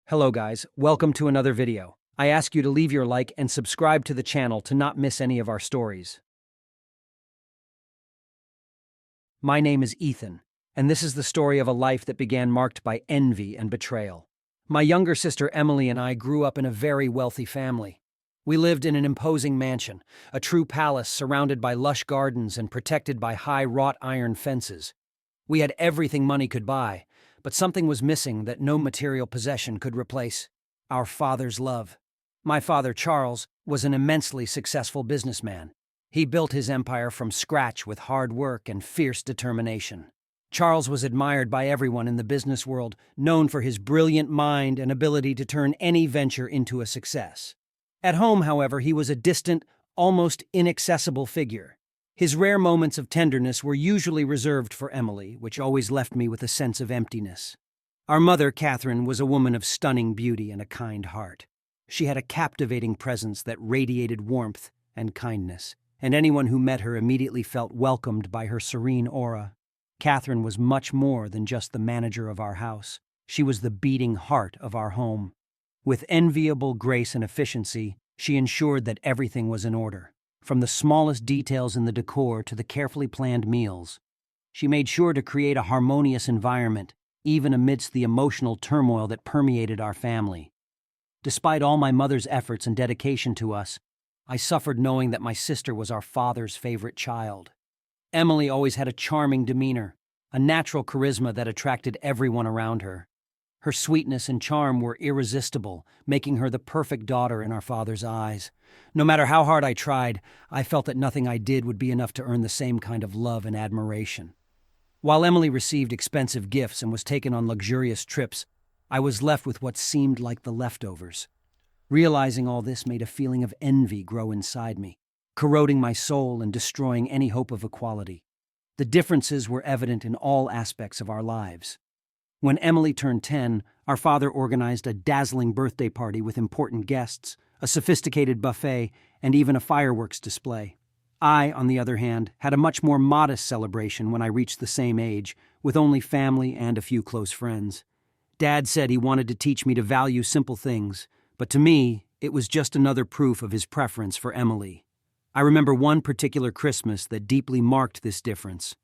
Hello guys, welcome to another video. I ask you to leave your like and subscribe to the channel to not miss any of our stories. My name is Ethan, and this is the story of a life that began marked by envy and betrayal. My younger sister Emily and I grew up in a very wealthy family. We lived in an imposing mansion, a true palace surrounded by lush gardens and protected by high wrought iron fences. We had everything money could buy, but something was missing that no material possession could replace: our father's love. My father, Charles, was an immensely successful businessman. He built his empire from scratch with hard work and fierce determination. Charles was admired by everyone in the business world, known for his brilliant mind and ability to turn any venture into a success. At home, however, he was a distant, almost inaccessible figure. His rare moments of tenderness were usually reserved for Emily, which always left me with a sense of emptiness. Our mother, Catherine, was a woman of stunning beauty and a kind heart. She had a captivating presence that radiated warmth and kindness, and anyone who met her immediately felt welcomed by her serene aura. Catherine was much more than just the manager of our house. She was the beating heart of our home. With enviable grace and efficiency, she ensured that everything was in order. From the smallest details in the decor to the carefully planned meals, she made sure to create a harmonious environment, even amidst the emotional turmoil that permeated our family. Despite all my mother's efforts and dedication to us, I suffered knowing that my sister was our father's favorite child. Emily always had a charming demeanor, a natural charisma that attracted everyone around her. Her sweetness and charm were irresistible, making her the perfect daughter in our father's eyes. No matter how hard I tried, I felt that nothing I did would be enough to earn the same kind of love and admiration. While Emily received expensive gifts and was taken on luxurious trips, I was left with what seemed like the leftovers. Realizing all this made a feeling of envy grow inside me, corroding my soul and destroying any hope of equality. The differences were evident in all aspects of our lives. When Emily turned 10, our father organized a dazzling birthday party with important guests, a sophisticated buffet, and even a fireworks display. I, on the other hand, had a much more modest celebration when I reached the same age, with only family and a few close friends. Dad said he wanted to teach me to value simple things, but to me, it was just another proof of his preference for Emily. I remember one particular Christmas that deeply marked this difference.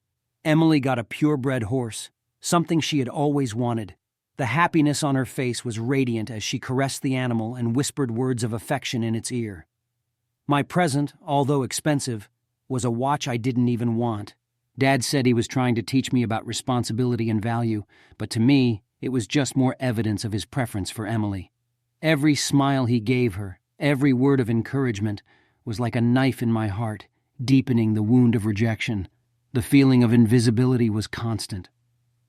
Emily got a purebred horse, something she had always wanted. The happiness on her face was radiant as she caressed the animal and whispered words of affection in its ear. My present, although expensive, was a watch I didn't even want. Dad said he was trying to teach me about responsibility and value, but to me, it was just more evidence of his preference for Emily. Every smile he gave her, every word of encouragement, was like a knife in my heart, deepening the wound of rejection. The feeling of invisibility was constant.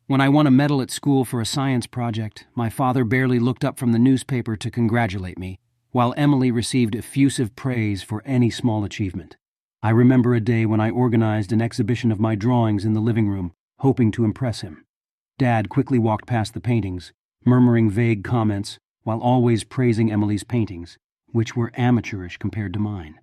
When I won a medal at school for a science project, my father barely looked up from the newspaper to congratulate me, while Emily received effusive praise for any small achievement. I remember a day when I organized an exhibition of my drawings in the living room, hoping to impress him. Dad quickly walked past the paintings, murmuring vague comments, while always praising Emily's paintings, which were amateurish compared to mine.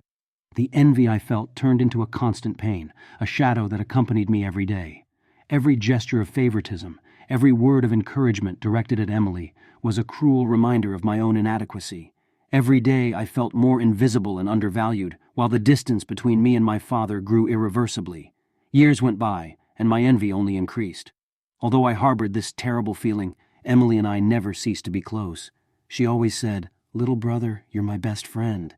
The envy I felt turned into a constant pain, a shadow that accompanied me every day. Every gesture of favoritism, every word of encouragement directed at Emily was a cruel reminder of my own inadequacy. Every day I felt more invisible and undervalued, while the distance between me and my father grew irreversibly. Years went by, and my envy only increased. Although I harbored this terrible feeling, Emily and I never ceased to be close. She always said, "Little brother, you're my best friend."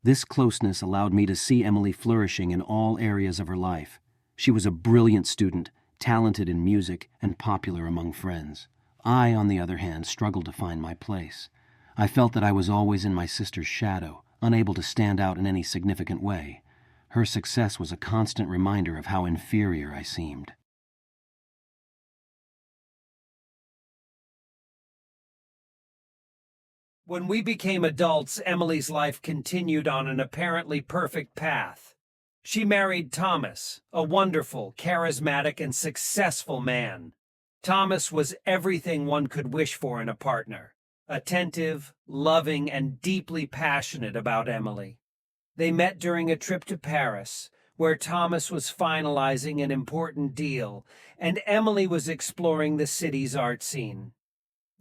This closeness allowed me to see Emily flourishing in all areas of her life. She was a brilliant student, talented in music, and popular among friends. I, on the other hand, struggled to find my place. I felt that I was always in my sister's shadow, unable to stand out in any significant way. Her success was a constant reminder of how inferior I seemed. When we became adults, Emily's life continued on an apparently perfect path. She married Thomas, a wonderful, charismatic, and successful man. Thomas was everything one could wish for in a partner: attentive, loving, and deeply passionate about Emily. They met during a trip to Paris, where Thomas was finalizing an important deal, and Emily was exploring the city's art scene.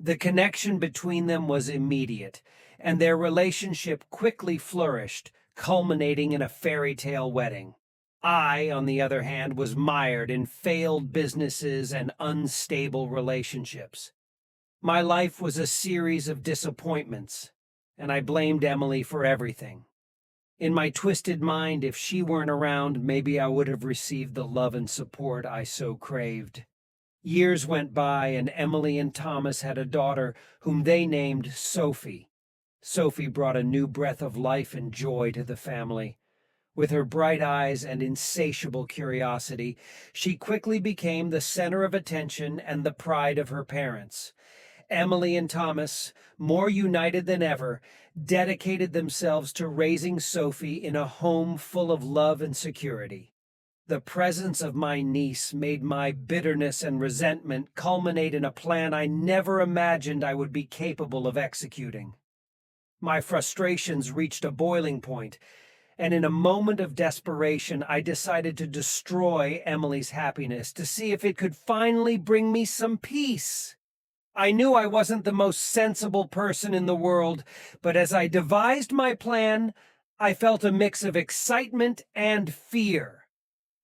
The connection between them was immediate, and their relationship quickly flourished, culminating in a fairy tale wedding. I, on the other hand, was mired in failed businesses and unstable relationships. My life was a series of disappointments, and I blamed Emily for everything. In my twisted mind, if she weren't around, maybe I would have received the love and support I so craved. Years went by, and Emily and Thomas had a daughter whom they named Sophie. Sophie brought a new breath of life and joy to the family. With her bright eyes and insatiable curiosity, she quickly became the center of attention and the pride of her parents. Emily and Thomas, more united than ever, dedicated themselves to raising Sophie in a home full of love and security. The presence of my niece made my bitterness and resentment culminate in a plan I never imagined I would be capable of executing. My frustrations reached a boiling point, and in a moment of desperation, I decided to destroy Emily's happiness to see if it could finally bring me some peace. I knew I wasn't the most sensible person in the world, but as I devised my plan, I felt a mix of excitement and fear.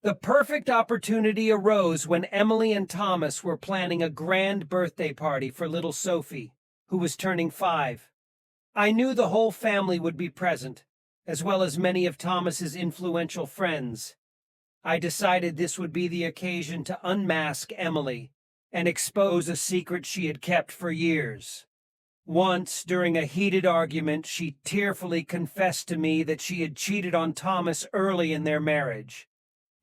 The perfect opportunity arose when Emily and Thomas were planning a grand birthday party for little Sophie, who was turning 5. I knew the whole family would be present, as well as many of Thomas's influential friends. I decided this would be the occasion to unmask Emily and expose a secret she had kept for years. Once, during a heated argument, she tearfully confessed to me that she had cheated on Thomas early in their marriage.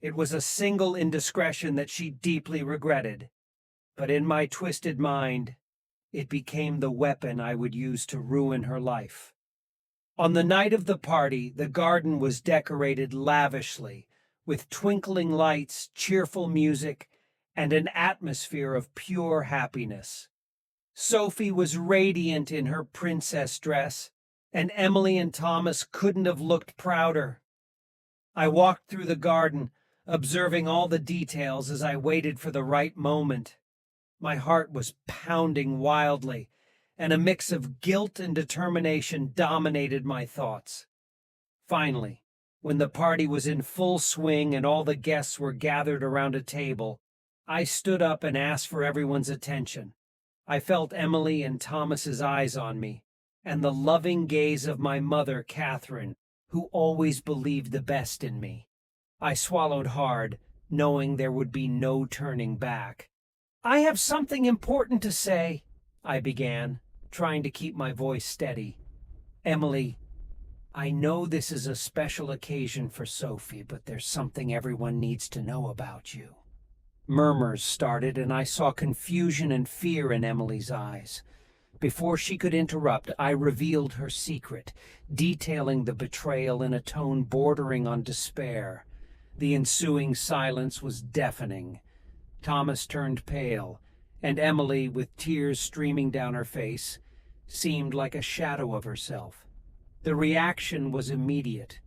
It was a single indiscretion that she deeply regretted. But in my twisted mind, it became the weapon I would use to ruin her life. On the night of the party, the garden was decorated lavishly, with twinkling lights, cheerful music, and an atmosphere of pure happiness. Sophie was radiant in her princess dress, and Emily and Thomas couldn't have looked prouder. I walked through the garden, observing all the details as I waited for the right moment. My heart was pounding wildly, and a mix of guilt and determination dominated my thoughts. Finally, when the party was in full swing and all the guests were gathered around a table, I stood up and asked for everyone's attention. I felt Emily and Thomas's eyes on me, and the loving gaze of my mother, Catherine, who always believed the best in me. I swallowed hard, knowing there would be no turning back. "I have something important to say," I began, trying to keep my voice steady. "Emily, I know this is a special occasion for Sophie, but there's something everyone needs to know about you." Murmurs started, and I saw confusion and fear in Emily's eyes. Before she could interrupt, I revealed her secret, detailing the betrayal in a tone bordering on despair. The ensuing silence was deafening. Thomas turned pale, and Emily, with tears streaming down her face, seemed like a shadow of herself. The reaction was immediate.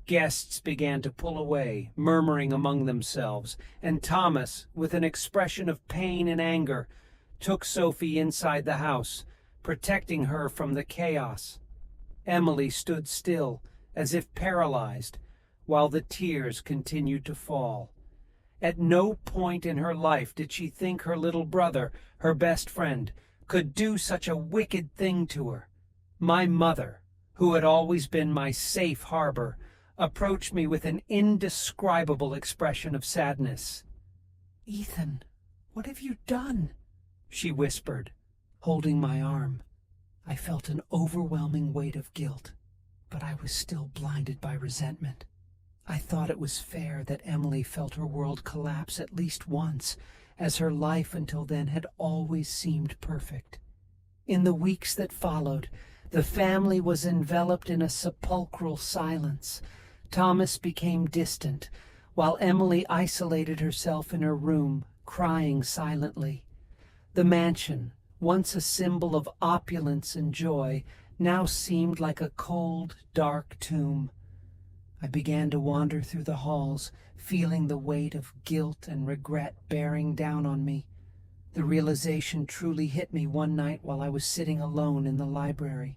Guests began to pull away, murmuring among themselves, and Thomas, with an expression of pain and anger, took Sophie inside the house, protecting her from the chaos. Emily stood still, as if paralyzed, while the tears continued to fall. At no point in her life did she think her little brother, her best friend, could do such a wicked thing to her. My mother, who had always been my safe harbor, approached me with an indescribable expression of sadness. "Ethan, what have you done?" she whispered, holding my arm. I felt an overwhelming weight of guilt, but I was still blinded by resentment. I thought it was fair that Emily felt her world collapse at least once, as her life until then had always seemed perfect. In the weeks that followed, the family was enveloped in a sepulchral silence. Thomas became distant, while Emily isolated herself in her room, crying silently. The mansion, once a symbol of opulence and joy, now seemed like a cold, dark tomb. I began to wander through the halls, feeling the weight of guilt and regret bearing down on me. The realization truly hit me one night while I was sitting alone in the library.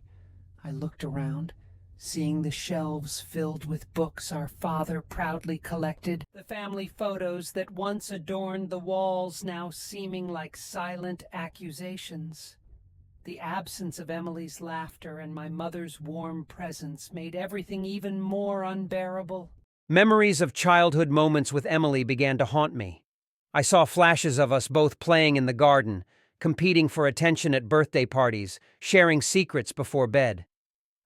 I looked around, seeing the shelves filled with books our father proudly collected, the family photos that once adorned the walls now seeming like silent accusations. The absence of Emily's laughter and my mother's warm presence made everything even more unbearable. Memories of childhood moments with Emily began to haunt me. I saw flashes of us both playing in the garden, competing for attention at birthday parties, sharing secrets before bed.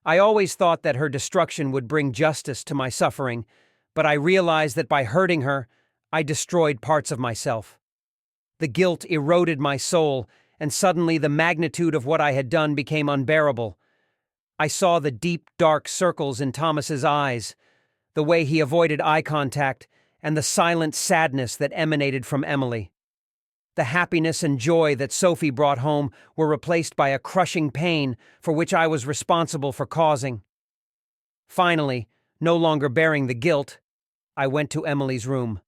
I always thought that her destruction would bring justice to my suffering, but I realized that by hurting her, I destroyed parts of myself. The guilt eroded my soul, and suddenly the magnitude of what I had done became unbearable. I saw the deep, dark circles in Thomas's eyes, the way he avoided eye contact, and the silent sadness that emanated from Emily. The happiness and joy that Sophie brought home were replaced by a crushing pain for which I was responsible for causing. Finally, no longer bearing the guilt, I went to Emily's room.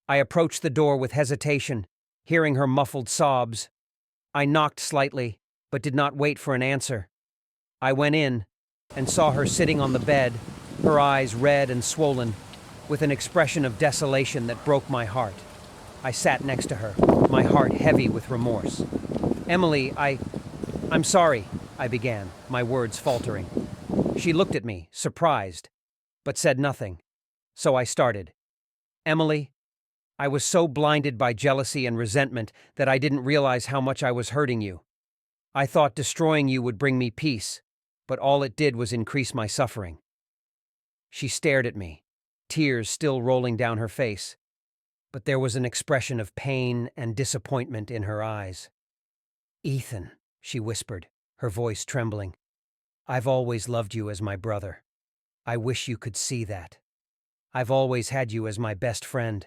I approached the door with hesitation, hearing her muffled sobs. I knocked slightly, but did not wait for an answer. I went in and saw her sitting on the bed, her eyes red and swollen, with an expression of desolation that broke my heart. I sat next to her, my heart heavy with remorse. "Emily, I'm sorry," I began, my words faltering. She looked at me, surprised, but said nothing. So I started. "Emily, I was so blinded by jealousy and resentment that I didn't realize how much I was hurting you. I thought destroying you would bring me peace, but all it did was increase my suffering." She stared at me, tears still rolling down her face, but there was an expression of pain and disappointment in her eyes. "Ethan," she whispered, her voice trembling, "I've always loved you as my brother. I wish you could see that. I've always had you as my best friend.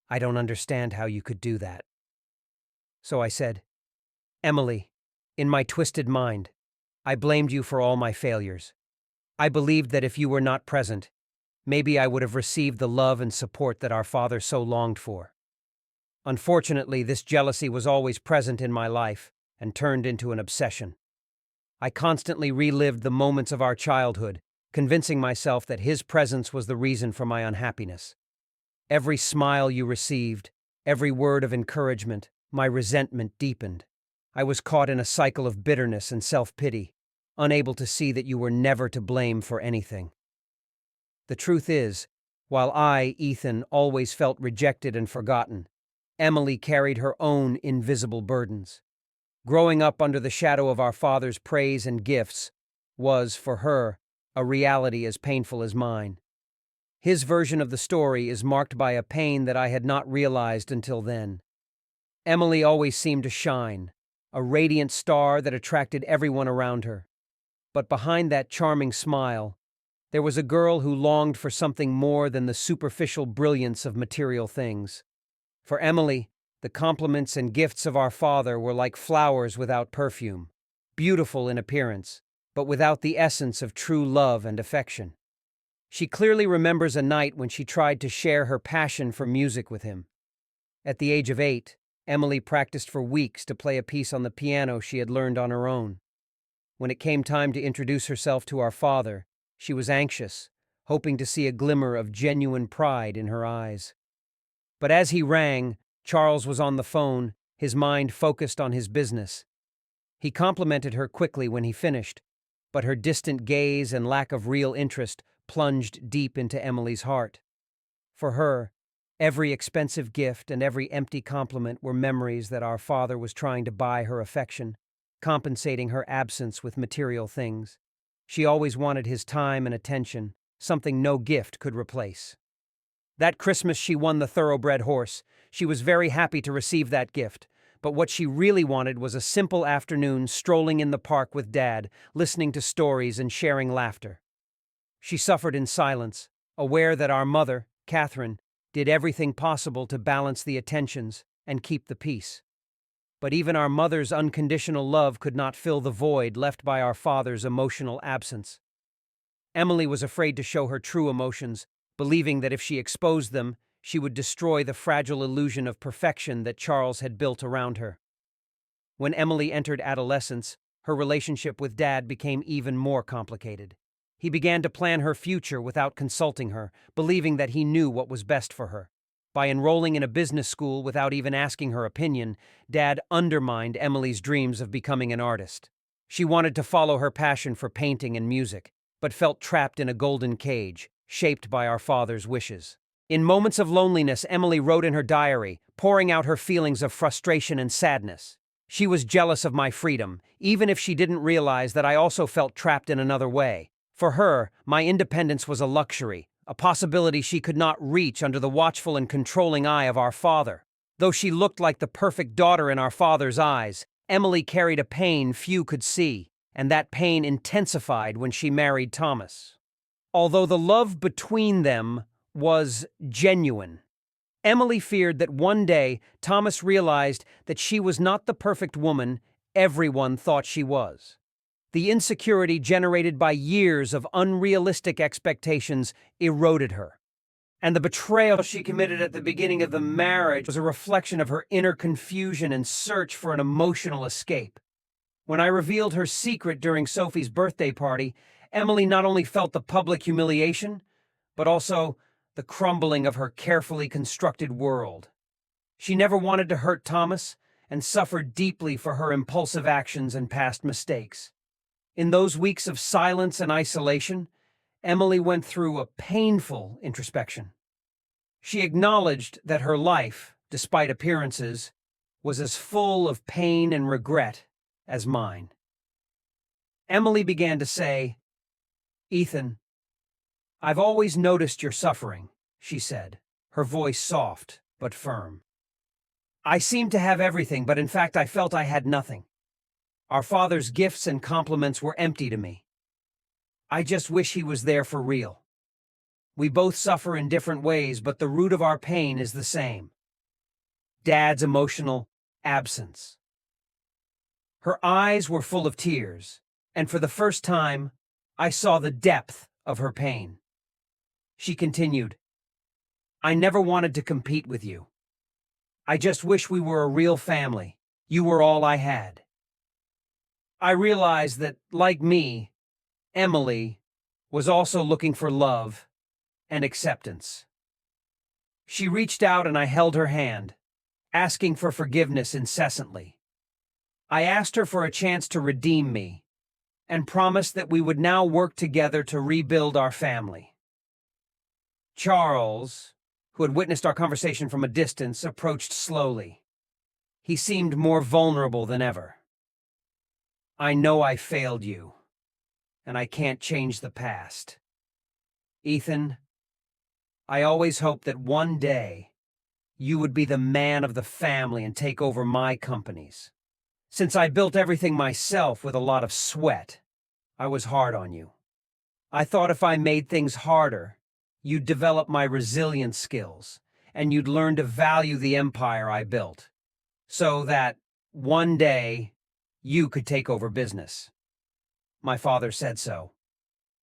I don't understand how you could do that." So I said, "Emily, in my twisted mind, I blamed you for all my failures. I believed that if you were not present, maybe I would have received the love and support that our father so longed for. Unfortunately, this jealousy was always present in my life and turned into an obsession. I constantly relived the moments of our childhood, convincing myself that his presence was the reason for my unhappiness. Every smile you received, every word of encouragement, my resentment deepened. I was caught in a cycle of bitterness and self-pity, unable to see that you were never to blame for anything. The truth is, while I, Ethan, always felt rejected and forgotten, Emily carried her own invisible burdens. Growing up under the shadow of our father's praise and gifts was, for her, a reality as painful as mine. His version of the story is marked by a pain that I had not realized until then. Emily always seemed to shine, a radiant star that attracted everyone around her. But behind that charming smile, there was a girl who longed for something more than the superficial brilliance of material things. For Emily, the compliments and gifts of our father were like flowers without perfume, beautiful in appearance, but without the essence of true love and affection. She clearly remembers a night when she tried to share her passion for music with him. At the age of 8, Emily practiced for weeks to play a piece on the piano she had learned on her own. When it came time to introduce herself to our father, she was anxious, hoping to see a glimmer of genuine pride in her eyes. But as he rang, Charles was on the phone, his mind focused on his business. He complimented her quickly when he finished, but her distant gaze and lack of real interest plunged deep into Emily's heart. For her, every expensive gift and every empty compliment were memories that our father was trying to buy her affection, compensating her absence with material things. She always wanted his time and attention, something no gift could replace. That Christmas she won the thoroughbred horse. She was very happy to receive that gift, but what she really wanted was a simple afternoon strolling in the park with Dad, listening to stories and sharing laughter. She suffered in silence, aware that our mother, Catherine, did everything possible to balance the attentions and keep the peace. But even our mother's unconditional love could not fill the void left by our father's emotional absence. Emily was afraid to show her true emotions, believing that if she exposed them, she would destroy the fragile illusion of perfection that Charles had built around her. When Emily entered adolescence, her relationship with Dad became even more complicated. He began to plan her future without consulting her, believing that he knew what was best for her. By enrolling in a business school without even asking her opinion, Dad undermined Emily's dreams of becoming an artist. She wanted to follow her passion for painting and music, but felt trapped in a golden cage, shaped by our father's wishes. In moments of loneliness, Emily wrote in her diary, pouring out her feelings of frustration and sadness. She was jealous of my freedom, even if she didn't realize that I also felt trapped in another way. For her, my independence was a luxury, a possibility she could not reach under the watchful and controlling eye of our father. Though she looked like the perfect daughter in our father's eyes, Emily carried a pain few could see, and that pain intensified when she married Thomas. Although the love between them was genuine, Emily feared that one day Thomas realized that she was not the perfect woman everyone thought she was. The insecurity generated by years of unrealistic expectations eroded her. And the betrayal she committed at the beginning of the marriage was a reflection of her inner confusion and search for an emotional escape. When I revealed her secret during Sophie's birthday party, Emily not only felt the public humiliation, but also the crumbling of her carefully constructed world. She never wanted to hurt Thomas and suffered deeply for her impulsive actions and past mistakes. In those weeks of silence and isolation, Emily went through a painful introspection. She acknowledged that her life, despite appearances, was as full of pain and regret as mine. Emily began to say, "Ethan, I've always noticed your suffering," she said, her voice soft but firm. "I seemed to have everything, but in fact I felt I had nothing. Our father's gifts and compliments were empty to me. I just wish he was there for real. We both suffer in different ways, but the root of our pain is the same: Dad's emotional absence." Her eyes were full of tears, and for the first time, I saw the depth of her pain. She continued, "I never wanted to compete with you. I just wish we were a real family. You were all I had." I realized that, like me, Emily was also looking for love and acceptance. She reached out and I held her hand, asking for forgiveness incessantly. I asked her for a chance to redeem me, and promised that we would now work together to rebuild our family. Charles, who had witnessed our conversation from a distance, approached slowly. He seemed more vulnerable than ever. "I know I failed you, and I can't change the past. Ethan, I always hoped that one day you would be the man of the family and take over my companies. Since I built everything myself with a lot of sweat, I was hard on you. I thought if I made things harder, you'd develop my resilience skills, and you'd learn to value the empire I built, so that one day you could take over business. My father said so.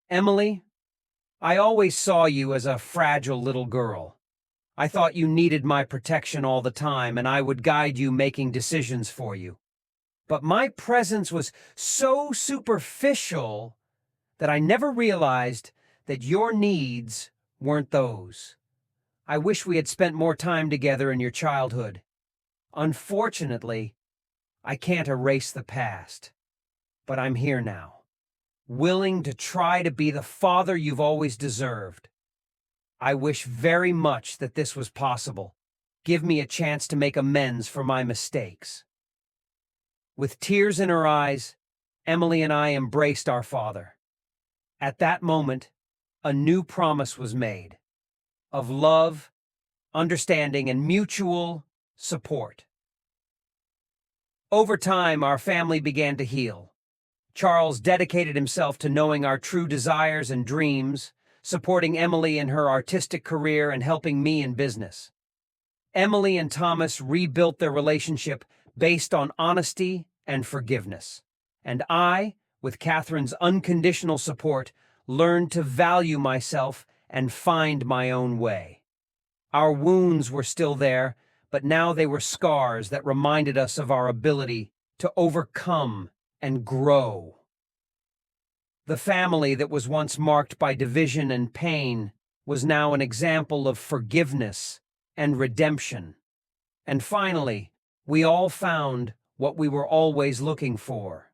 Emily, I always saw you as a fragile little girl. I thought you needed my protection all the time, and I would guide you making decisions for you. But my presence was so superficial that I never realized that your needs weren't those. I wish we had spent more time together in your childhood. Unfortunately, I can't erase the past, but I'm here now, willing to try to be the father you've always deserved. I wish very much that this was possible. Give me a chance to make amends for my mistakes." With tears in her eyes, Emily and I embraced our father. At that moment, a new promise was made of love, understanding, and mutual support. Over time, our family began to heal. Charles dedicated himself to knowing our true desires and dreams, supporting Emily in her artistic career and helping me in business. Emily and Thomas rebuilt their relationship based on honesty and forgiveness. And I, with Catherine's unconditional support, learned to value myself and find my own way. Our wounds were still there, but now they were scars that reminded us of our ability to overcome and grow. The family that was once marked by division and pain was now an example of forgiveness and redemption. And finally, we all found what we were always looking for: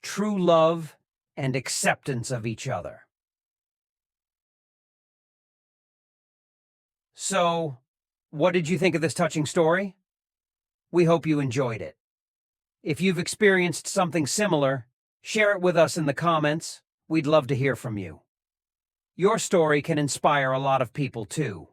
true love and acceptance of each other. So, what did you think of this touching story? We hope you enjoyed it. If you've experienced something similar, share it with us in the comments. We'd love to hear from you. Your story can inspire a lot of people too.